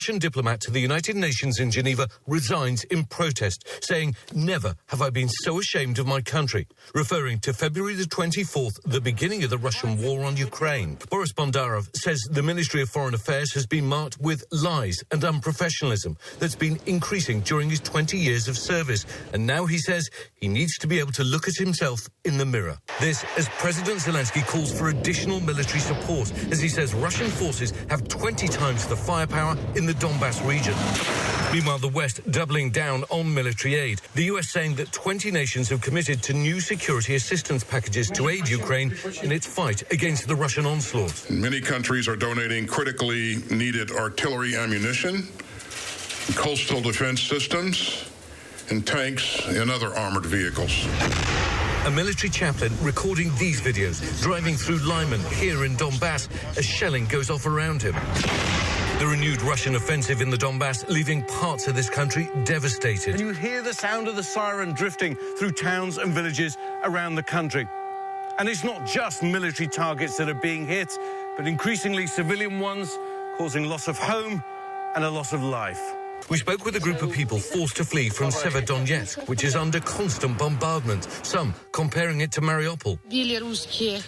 Russian diplomat to the United Nations in Geneva resigns in protest, saying, "Never have I been so ashamed of my country," referring to February the 24th, the beginning of the Russian war on Ukraine. Boris Bondarov says the Ministry of Foreign Affairs has been marked with lies and unprofessionalism that's been increasing during his 20 years of service. And now he says he needs to be able to look at himself in the mirror. This as President Zelensky calls for additional military support, as he says Russian forces have 20 times the firepower in the Donbass region. Meanwhile, the West doubling down on military aid. The US saying that 20 nations have committed to new security assistance packages to aid Ukraine in its fight against the Russian onslaught. Many countries are donating critically needed artillery ammunition, coastal defense systems, and tanks and other armored vehicles. A military chaplain recording these videos, driving through Lyman here in Donbass as shelling goes off around him. The renewed Russian offensive in the Donbass leaving parts of this country devastated. And you hear the sound of the siren drifting through towns and villages around the country. And it's not just military targets that are being hit, but increasingly civilian ones, causing loss of home and a loss of life. We spoke with a group of people forced to flee from Severodonetsk, which is under constant bombardment, some comparing it to Mariupol.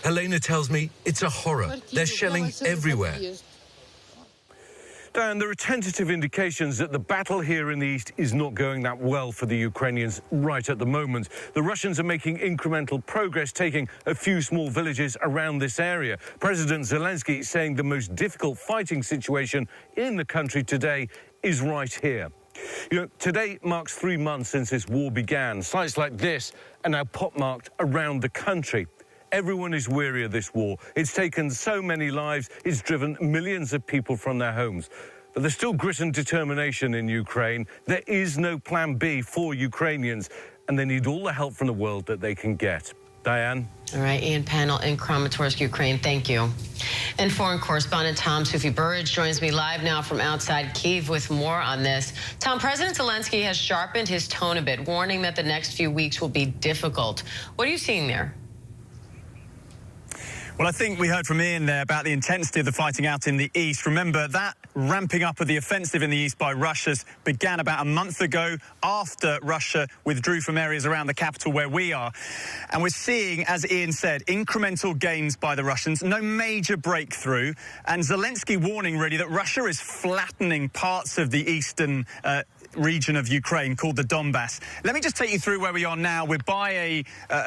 Helena tells me it's a horror. They're shelling everywhere. Dan, there are tentative indications that the battle here in the east is not going that well for the Ukrainians right at the moment. The Russians are making incremental progress, taking a few small villages around this area. President Zelensky saying the most difficult fighting situation in the country today is right here. You know, today marks 3 months since this war began. Sites like this are now pockmarked around the country. Everyone is weary of this war. It's taken so many lives, it's driven millions of people from their homes. But there's still grit and determination in Ukraine. There is no plan B for Ukrainians, and they need all the help from the world that they can get. Diane? All right, Ian Panel in Kramatorsk, Ukraine. Thank you. And foreign correspondent Tom Sufi Burridge joins me live now from outside Kyiv with more on this. Tom, President Zelensky has sharpened his tone a bit, warning that the next few weeks will be difficult. What are you seeing there? Well, I think we heard from Ian there about the intensity of the fighting out in the east. Remember, that ramping up of the offensive in the east by Russia began about a month ago after Russia withdrew from areas around the capital where we are. And we're seeing, as Ian said, incremental gains by the Russians, no major breakthrough. And Zelensky warning, really, that Russia is flattening parts of the eastern region of Ukraine called the Donbass. Let me just take you through where we are now. We're by a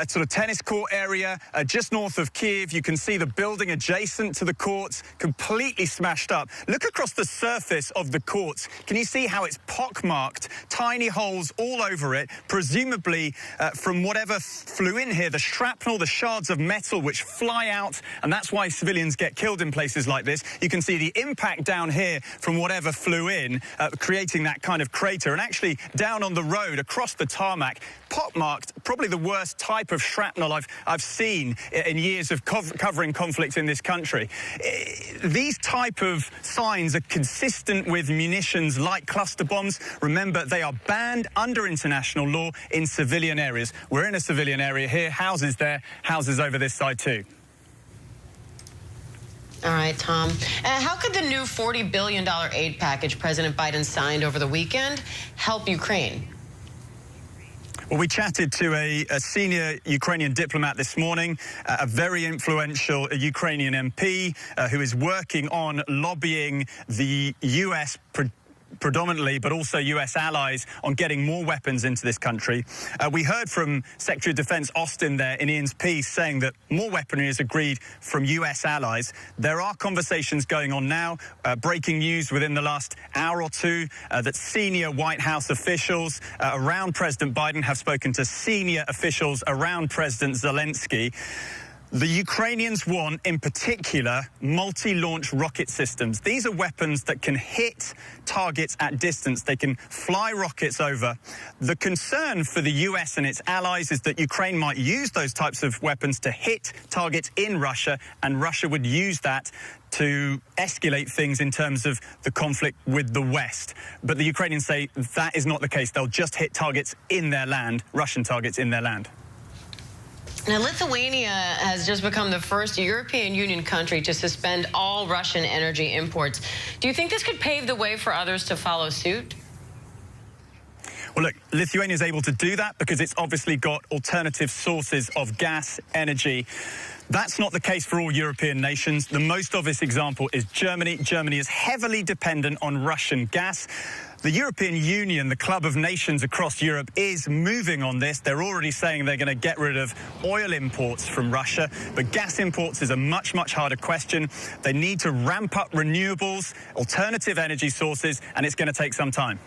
sort of tennis court area just north of Kyiv. You can see the building adjacent to the courts completely smashed up. Look across the surface of the courts. Can you see how it's pockmarked? Tiny holes all over it, presumably from whatever flew in here, the shrapnel, the shards of metal which fly out, and that's why civilians get killed in places like this. You can see the impact down here from whatever flew in, creating that kind of crater. And actually, down on the road, across the tarmac, pockmarked, probably the worst type of shrapnel I've seen in years of covering conflict in this country. These type of signs are consistent with munitions like cluster bombs. Remember, they are banned under international law in civilian areas. We're in a civilian area here, houses there, houses over this side too. All right, Tom. How could the new $40 billion aid package President Biden signed over the weekend help Ukraine? Well, we chatted to a senior Ukrainian diplomat this morning, a very influential Ukrainian MP who is working on lobbying the U.S. predominantly, but also U.S. allies on getting more weapons into this country. We heard from Secretary of Defense Austin there in Ian's piece saying that more weaponry is agreed from U.S. allies. There are conversations going on now, breaking news within the last hour or two, that senior White House officials around President Biden have spoken to senior officials around President Zelensky. The Ukrainians want, in particular, multi-launch rocket systems. These are weapons that can hit targets at distance. They can fly rockets over. The concern for the US and its allies is that Ukraine might use those types of weapons to hit targets in Russia, and Russia would use that to escalate things in terms of the conflict with the West. But the Ukrainians say that is not the case. They'll just hit targets in their land, Russian targets in their land. Now, Lithuania has just become the first European Union country to suspend all Russian energy imports. Do you think this could pave the way for others to follow suit? Well, look, Lithuania is able to do that because it's obviously got alternative sources of gas, energy. That's not the case for all European nations. The most obvious example is Germany. Germany is heavily dependent on Russian gas. The European Union, the club of nations across Europe, is moving on this. They're already saying they're going to get rid of oil imports from Russia. But gas imports is a much, much harder question. They need to ramp up renewables, alternative energy sources, and it's going to take some time.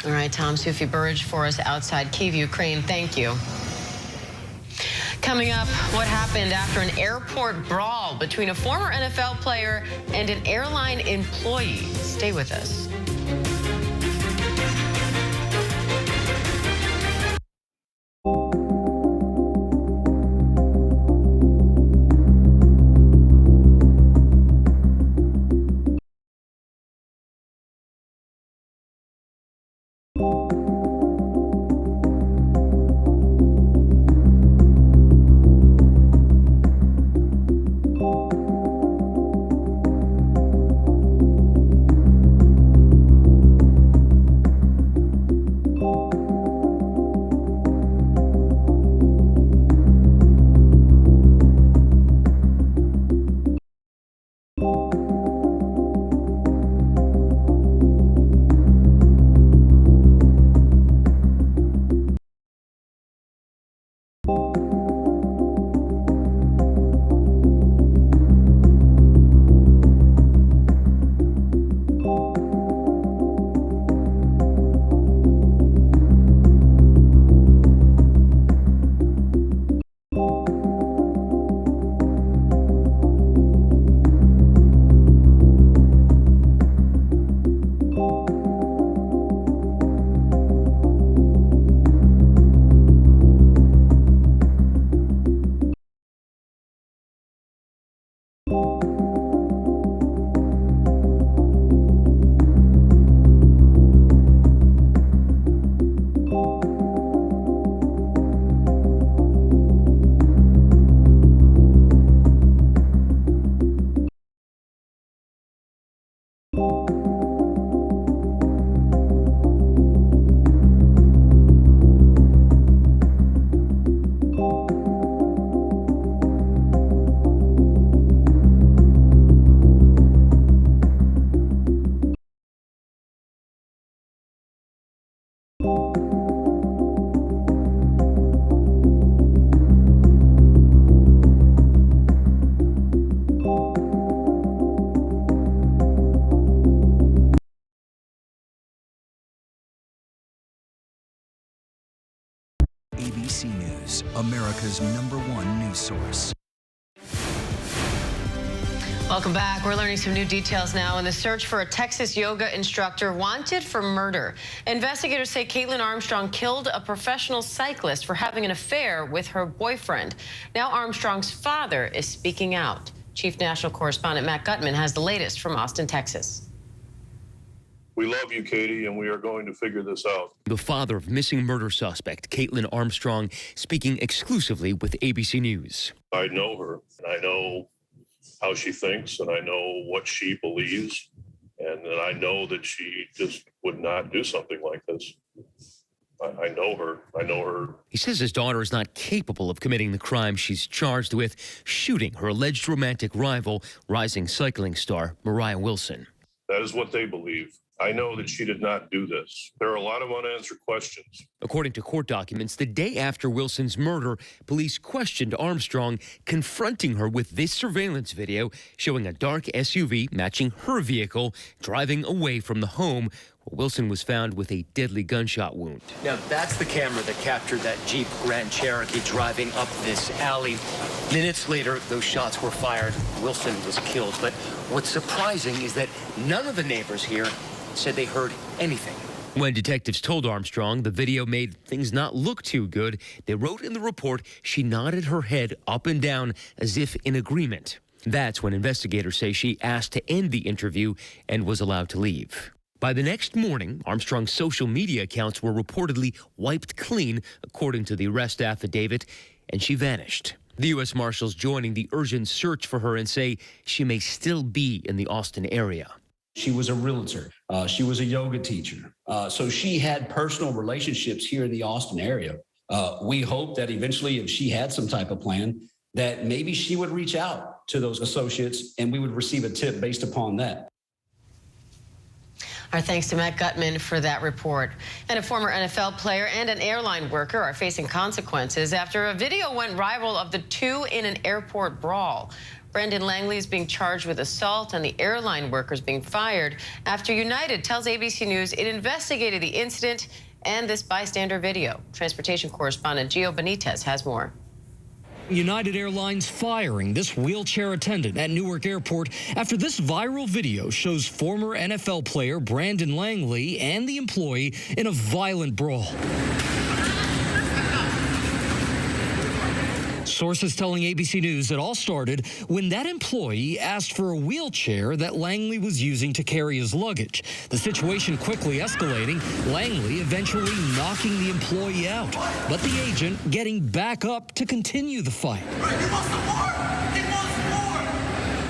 All right, Tom Sufi-Burridge for us outside Kyiv, Ukraine. Thank you. Coming up, what happened after an airport brawl between a former NFL player and an airline employee. Stay with us. ABC News, America's #1 news source. Welcome back. We're learning some new details now in the search for a Texas yoga instructor wanted for murder. Investigators say Caitlin Armstrong killed a professional cyclist for having an affair with her boyfriend. Now Armstrong's father is speaking out. Chief National Correspondent Matt Gutman has the latest from Austin, Texas. We love you, Katie, and we are going to figure this out. The father of missing murder suspect Caitlin Armstrong speaking exclusively with ABC News. I know her, and I know how she thinks, and I know what she believes, and I know that she just would not do something like this. I know her. I know her. He says his daughter is not capable of committing the crime she's charged with, shooting her alleged romantic rival, rising cycling star Mariah Wilson. That is what they believe. I know that she did not do this. There are a lot of unanswered questions. According to court documents, the day after Wilson's murder, police questioned Armstrong, confronting her with this surveillance video showing a dark SUV matching her vehicle driving away from the home. Wilson was found with a deadly gunshot wound. Now, that's the camera that captured that Jeep Grand Cherokee driving up this alley. Minutes later, those shots were fired. Wilson was killed. But what's surprising is that none of the neighbors here said they heard anything. When detectives told Armstrong the video made things not look too good, they wrote in the report she nodded her head up and down as if in agreement. That's when investigators say she asked to end the interview and was allowed to leave. By the next morning, Armstrong's social media accounts were reportedly wiped clean, according to the arrest affidavit. and she vanished. The U.S. Marshals joining the urgent search for her and say she may still be in the Austin area. She was a realtor. She was a yoga teacher. So she had personal relationships here in the Austin area. We hope that eventually, if she had some type of plan, that maybe she would reach out to those associates and we would receive a tip based upon that. Our thanks to Matt Gutman for that report. And a former NFL player and an airline worker are facing consequences after a video went viral of the two in an airport brawl. Brendan Langley is being charged with assault and the airline workers being fired after United tells ABC News it investigated the incident and this bystander video. Transportation correspondent Gio Benitez has more. United Airlines firing this wheelchair attendant at Newark Airport after this viral video shows former NFL player Brandon Langley and the employee in a violent brawl. Sources telling ABC News it all started when that employee asked for a wheelchair that Langley was using to carry his luggage. The situation quickly escalating, Langley eventually knocking the employee out, but the agent getting back up to continue the fight.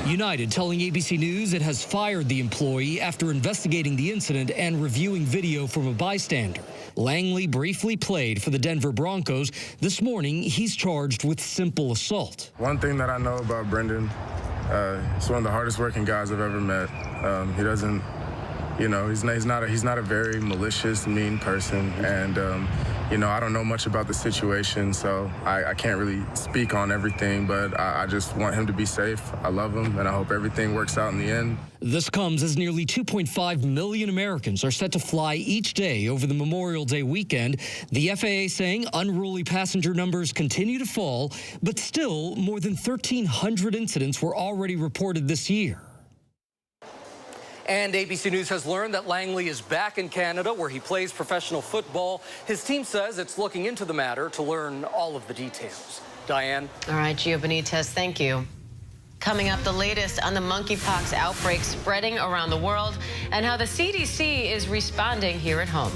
United telling ABC News it has fired the employee after investigating the incident and reviewing video from a bystander. Langley briefly played for the Denver Broncos. This morning, he's charged with simple assault. One thing that I know about Brendan, he's one of the hardest working guys I've ever met. He doesn't, you know, he's not a very malicious, mean person, and you know, I don't know much about the situation, so I can't really speak on everything, but I just want him to be safe. I love him, and I hope everything works out in the end. This comes as nearly 2.5 million Americans are set to fly each day over the Memorial Day weekend. The FAA saying unruly passenger numbers continue to fall, but still more than 1,300 incidents were already reported this year. And ABC News has learned that Langley is back in Canada, where he plays professional football. His team says it's looking into the matter to learn all of the details. Diane? All right, Gio Benitez, thank you. Coming up, the latest on the monkeypox outbreak spreading around the world and how the CDC is responding here at home.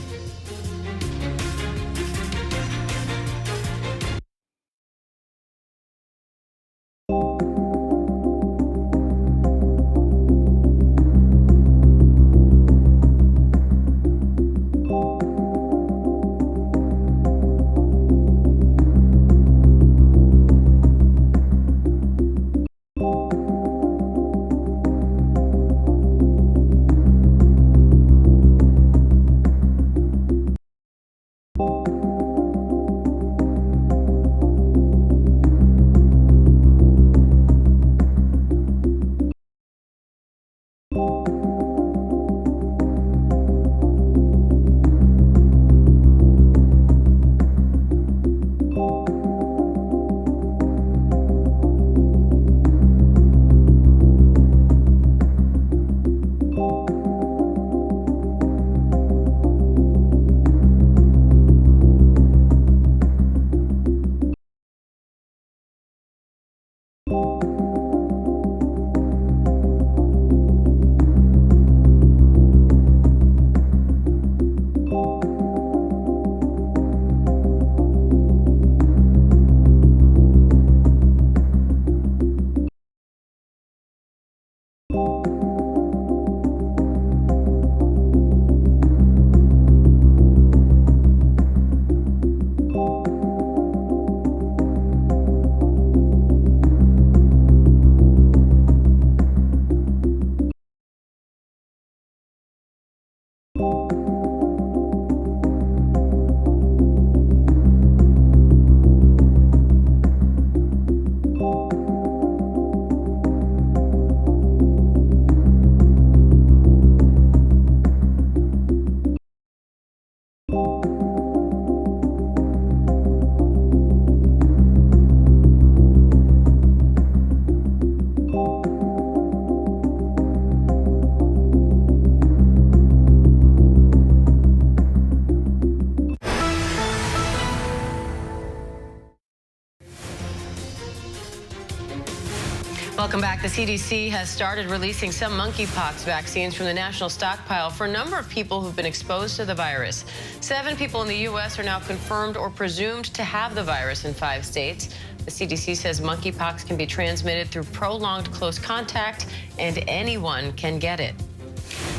Welcome back. The CDC has started releasing some monkeypox vaccines from the national stockpile for a number of people who've been exposed to the virus. 7 people in the U.S. are now confirmed or presumed to have the virus in 5 states. The CDC says monkeypox can be transmitted through prolonged close contact, and anyone can get it.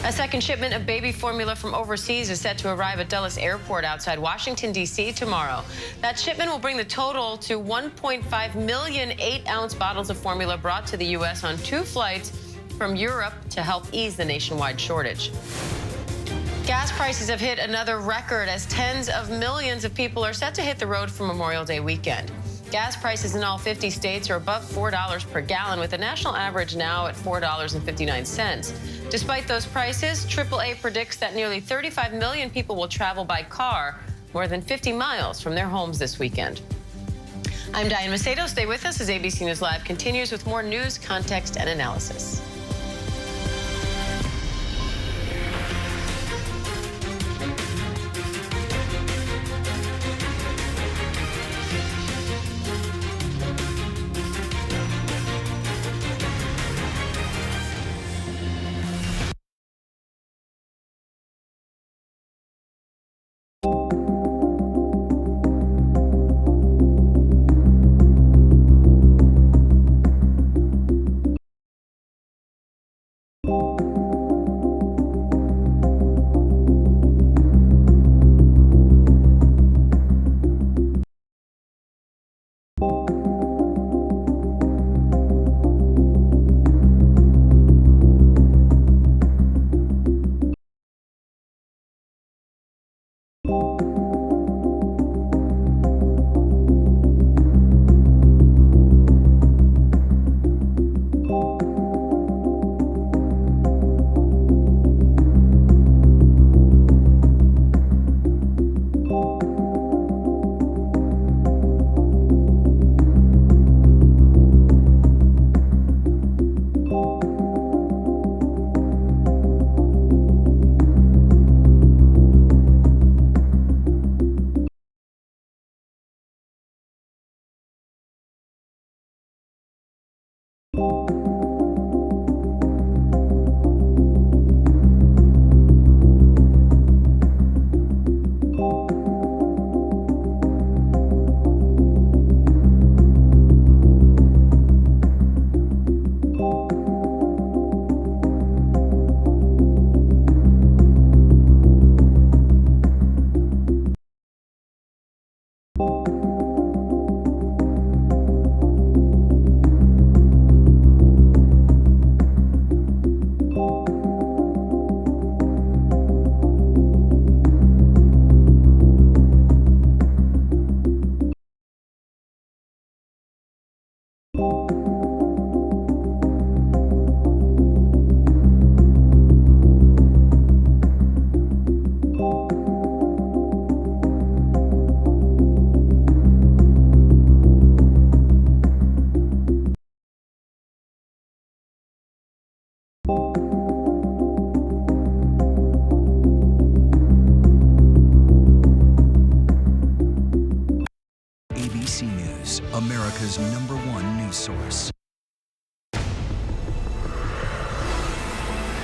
A second shipment of baby formula from overseas is set to arrive at Dulles Airport outside Washington, D.C. tomorrow. That shipment will bring the total to 1.5 million 8-ounce bottles of formula brought to the U.S. on 2 flights from Europe to help ease the nationwide shortage. Gas prices have hit another record as tens of millions of people are set to hit the road for Memorial Day weekend. Gas prices in all 50 states are above $4 per gallon, with a national average now at $4.59. Despite those prices, AAA predicts that nearly 35 million people will travel by car more than 50 miles from their homes this weekend. I'm Diane Macedo. Stay with us as ABC News Live continues with more news, context, and analysis. ABC News, America's #1 news source.